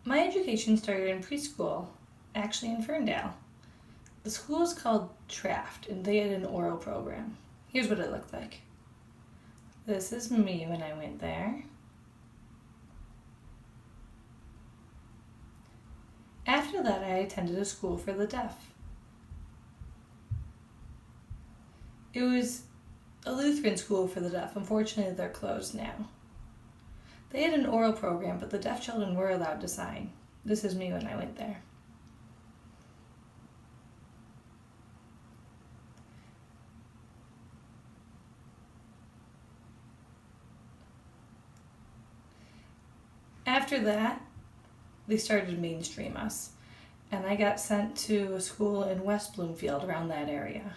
My education started in preschool, actually in Ferndale. The school is called Traft, and they had an oral program. Here's what it looked like. This is me when I went there. After that, I attended a school for the deaf. It was a Lutheran school for the deaf. Unfortunately, they're closed now. They had an oral program, but the deaf children were allowed to sign. This is me when I went there. After that, they started to mainstream us, and I got sent to a school in West Bloomfield, around that area.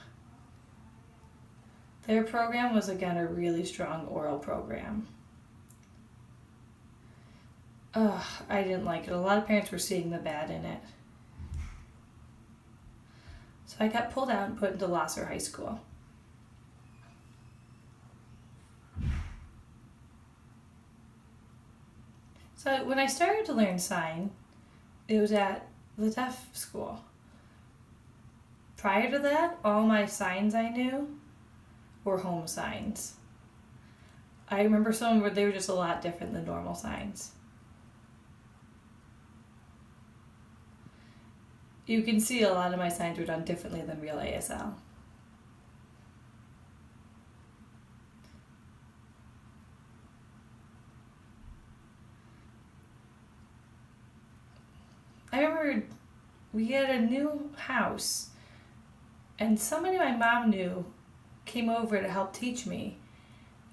Their program was, again, a really strong oral program. I didn't like it. A lot of parents were seeing the bad in it. So I got pulled out and put into Lasser High School. So when I started to learn sign, it was at the deaf school. Prior to that, all my signs I knew were home signs. I remember some where they were just a lot different than normal signs. You can see a lot of my signs were done differently than real ASL. I remember we had a new house, and somebody my mom knew came over to help teach me.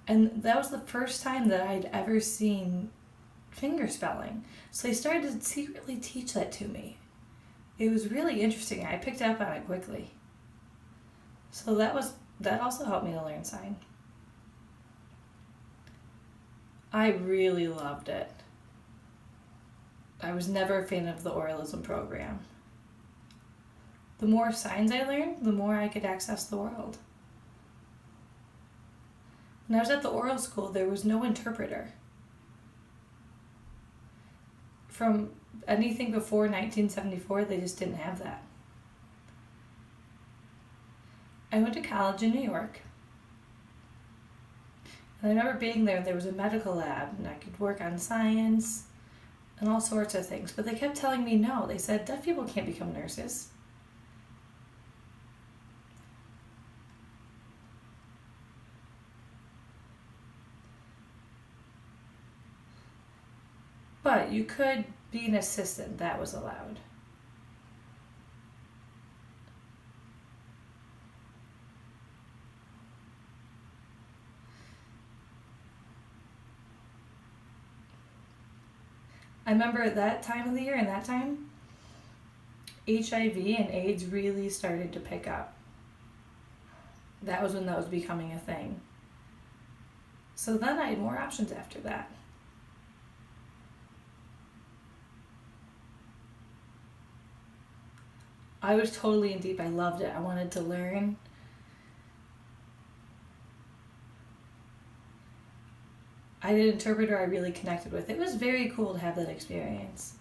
And that was the first time that I'd ever seen finger spelling. So they started to secretly teach that to me. It was really interesting. I picked up on it quickly. So that also helped me to learn sign. I really loved it. I was never a fan of the oralism program. The more signs I learned, the more I could access the world. When I was at the oral school, there was no interpreter. From anything before 1974, they just didn't have that. I went to college in New York. And I remember being there was a medical lab, and I could work on science and all sorts of things. But they kept telling me no. They said, deaf people can't become nurses. But you could be an assistant. That was allowed. I remember at that time of the year and that time, HIV and AIDS really started to pick up. That was when that was becoming a thing. So then I had more options after that. I was totally in deep. I loved it. I wanted to learn. I had an interpreter I really connected with. It was very cool to have that experience.